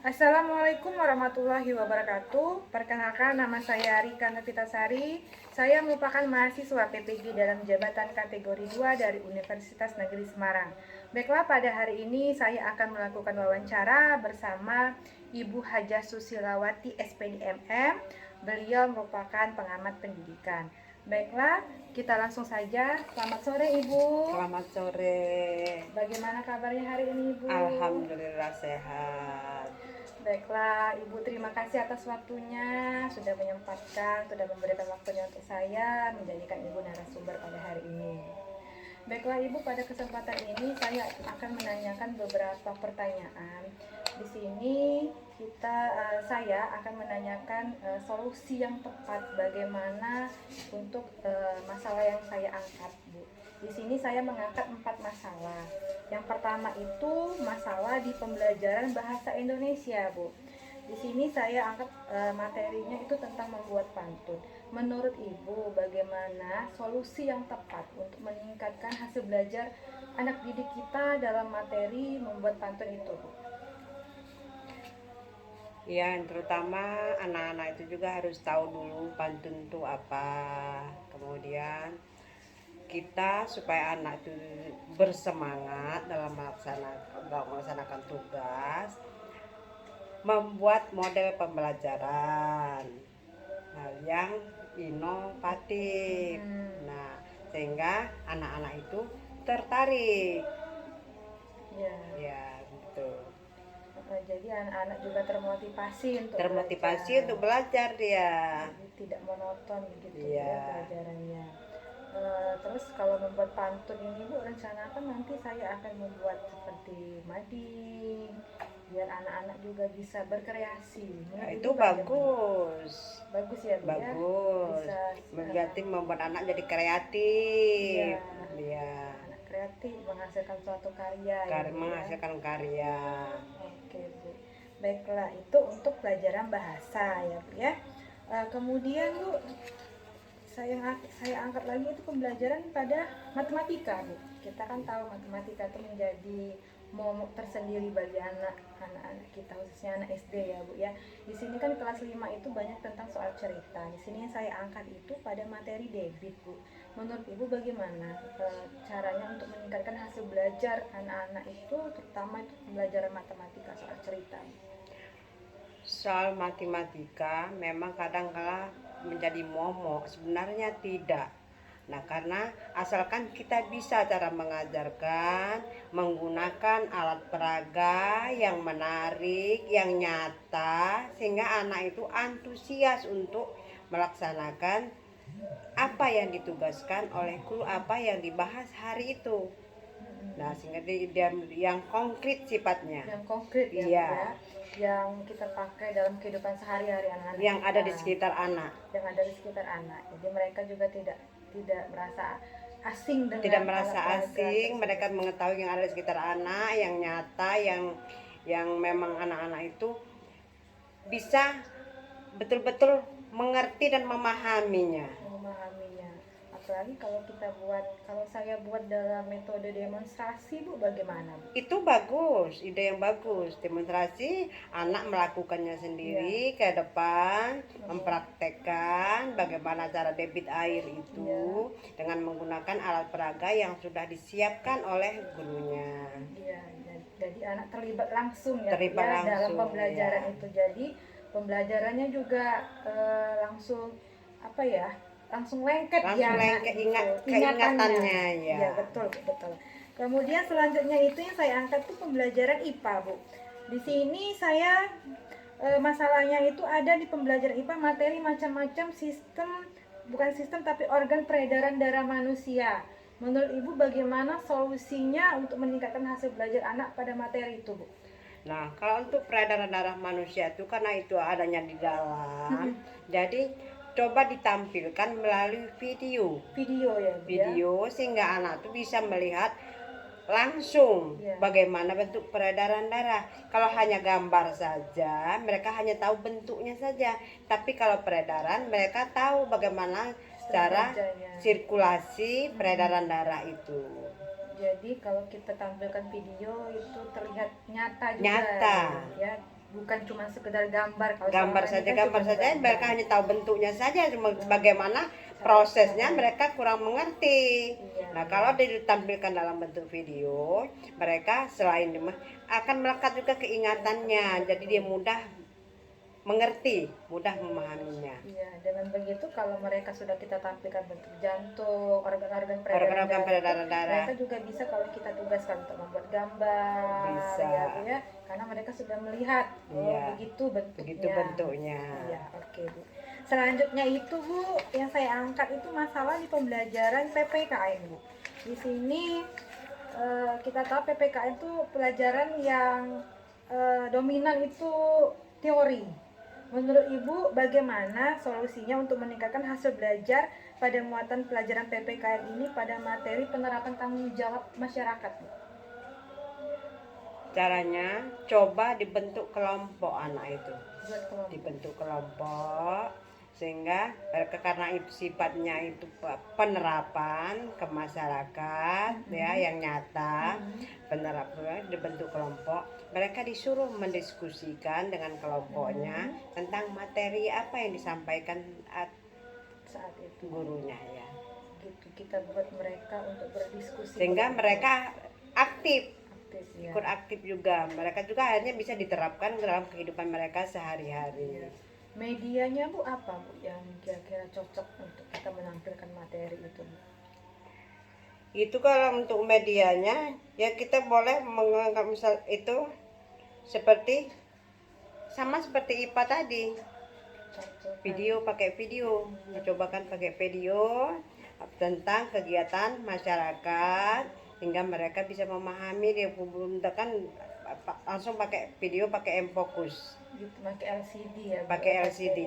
Assalamualaikum warahmatullahi wabarakatuh. Perkenalkan, nama saya Rika Novitasari. Saya merupakan mahasiswa PPG dalam jabatan kategori 2 dari Universitas Negeri Semarang. Baiklah, pada hari ini saya akan melakukan wawancara bersama Ibu Hajah Susilawati SPD MM. Beliau merupakan pengamat pendidikan. Baiklah, kita langsung saja. Selamat sore Ibu. Selamat sore. Bagaimana kabarnya hari ini Ibu? Alhamdulillah sehat. Baiklah, Ibu, terima kasih atas waktunya, sudah memberikan waktunya untuk saya menjadikan Ibu narasumber pada hari ini. Baiklah Ibu, pada kesempatan ini saya akan menanyakan beberapa pertanyaan. Di sini saya akan menanyakan solusi yang tepat bagaimana untuk masalah yang saya angkat, Bu. Di sini saya mengangkat 4 masalah. Yang pertama itu masalah di pembelajaran bahasa Indonesia, Bu. Di sini saya angkat materinya itu tentang membuat pantun. Menurut Ibu, bagaimana solusi yang tepat untuk meningkatkan hasil belajar anak didik kita dalam materi membuat pantun itu, Bu? Ya, terutama anak-anak itu juga harus tahu dulu pantun itu apa. Kemudian kita supaya anak itu bersemangat dalam melaksanakan tugas, membuat model pembelajaran hal yang inovatif. Nah, sehingga anak-anak itu tertarik. Ya, betul. Jadi anak-anak juga termotivasi Untuk belajar dia. Jadi tidak monoton gitu Ya, pelajarannya. Terus kalau membuat pantun ini Bu, rencanakan nanti saya akan membuat seperti mading biar anak-anak juga bisa berkreasi. nah, itu bagus. Bagus ya Bu, bagus ya. Berarti membuat anak jadi kreatif. Iya. Anak kreatif menghasilkan suatu karya. Menghasilkan karya. Oke Bu. Baiklah, itu untuk pelajaran bahasa ya Bu ya. Kemudian Bu, saya angkat lagi itu pembelajaran pada matematika, Bu. Kita kan tahu matematika itu menjadi momok tersendiri bagi anak-anak kita, khususnya anak SD ya Bu ya. Di sini kan kelas 5 itu banyak tentang soal cerita. Di sini yang saya angkat itu pada materi debit, Bu. Menurut Ibu bagaimana caranya untuk meningkatkan hasil belajar anak-anak itu, terutama itu pembelajaran matematika soal cerita? Soal matematika memang kadang-kala menjadi momok, sebenarnya tidak. Nah, karena asalkan kita bisa cara mengajarkan menggunakan alat peraga yang menarik, yang nyata, sehingga anak itu antusias untuk melaksanakan apa yang ditugaskan oleh guru, apa yang dibahas hari itu. Nah, sehingga dia yang konkret sifatnya. Yang konkret ya, Iya. Bu, ya. Yang kita pakai dalam kehidupan sehari-hari anak-anak Yang kita. ada di sekitar anak. Yang ada di sekitar anak. Jadi mereka juga tidak merasa asing dengan tidak merasa asing, mereka mengetahui yang ada di sekitar anak, yang nyata, yang memang anak-anak itu bisa betul-betul mengerti dan memahaminya. Apalagi kalau saya buat dalam metode demonstrasi, Bu, bagaimana, Bu? Itu bagus, ide yang bagus. Demonstrasi, anak melakukannya sendiri ke depan, mempraktekkan bagaimana cara debit air itu dengan menggunakan alat peraga yang sudah disiapkan oleh gurunya. Jadi anak terlibat langsung dalam pembelajaran itu. Jadi pembelajarannya juga langsung lengket ingatannya. Ya, betul. Kemudian selanjutnya itu yang saya angkat itu pembelajaran IPA, Bu. Di sini saya masalahnya itu ada di pembelajaran IPA materi macam-macam bukan sistem tapi organ peredaran darah manusia. Menurut Ibu bagaimana solusinya untuk meningkatkan hasil belajar anak pada materi itu, Bu? Nah, kalau untuk peredaran darah manusia itu karena itu adanya di dalam, jadi coba ditampilkan melalui video sehingga anak tuh bisa melihat langsung bagaimana bentuk peredaran darah. Kalau hanya gambar saja, mereka hanya tahu bentuknya saja. Tapi kalau peredaran, mereka tahu bagaimana cara sirkulasi peredaran darah itu. Jadi kalau kita tampilkan video itu terlihat nyata juga. Nyata. Ya, bukan cuma sekedar gambar. Kalau Gambar selama ini saja, kan gambar cuma saja, gambar. mereka hanya tahu bentuknya saja, cuma bagaimana prosesnya mereka kurang mengerti. Iya, Nah, iya. kalau ditampilkan dalam bentuk video, mereka selain akan melekat juga keingatannya, jadi dia mudah mengerti, mudah memahaminya. Iya, dengan begitu kalau mereka sudah kita tampilkan bentuk jantung, organ-organ peredaran Organ-organ darah, peredaran darah mereka juga bisa kalau kita tugaskan untuk membuat gambar, bisa, ya, karena mereka sudah melihat, oh iya, begitu bentuknya. begitu bentuknya. Iya, oke Bu. Selanjutnya itu Bu, yang saya angkat itu masalah di pembelajaran PPKN Bu. Di sini kita tahu PPKN itu pelajaran yang dominan itu teori. Menurut Ibu, bagaimana solusinya untuk meningkatkan hasil belajar pada muatan pelajaran PPKN ini pada materi penerapan tanggung jawab masyarakat? Caranya coba dibentuk kelompok anak itu, Buat kelompok. dibentuk kelompok sehingga mereka, karena itu sifatnya itu penerapan ke masyarakat ya yang nyata, penerapan dibentuk kelompok, mereka disuruh mendiskusikan dengan kelompoknya tentang materi apa yang disampaikan Saat itu gurunya ya, gitu kita buat mereka untuk berdiskusi sehingga mereka aktif, ya. ikut aktif juga, mereka juga akhirnya bisa diterapkan dalam kehidupan mereka sehari-hari. Medianya Bu apa Bu yang kira-kira cocok untuk kita menampilkan materi itu Bu? Itu kalau untuk medianya ya kita boleh menganggap misal itu seperti sama seperti IPA tadi, video, pakai video, cobakan pakai video tentang kegiatan masyarakat hingga mereka bisa memahami, dia belum tekan langsung pakai video, pakai M-Focus Gitu, pakai LCD ya Bu? pakai LCD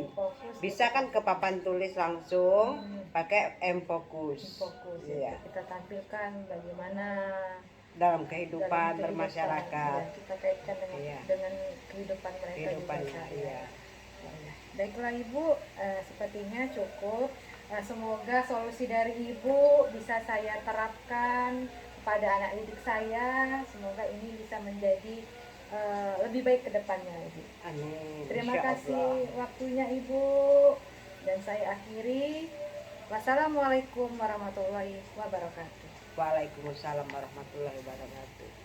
bisa kan ke papan tulis langsung pakai M-Focus ya. Kita tampilkan bagaimana dalam kehidupan bermasyarakat ya, kita kaitkan dengan kehidupan mereka juga. Baiklah Ibu, sepertinya cukup. Semoga solusi dari Ibu bisa saya terapkan pada anak didik saya. Semoga ini bisa menjadi lebih baik ke depannya Ibu. Amin. Terima kasih waktunya Ibu, dan saya akhiri. Wassalamualaikum warahmatullahi wabarakatuh. Waalaikumsalam warahmatullahi wabarakatuh.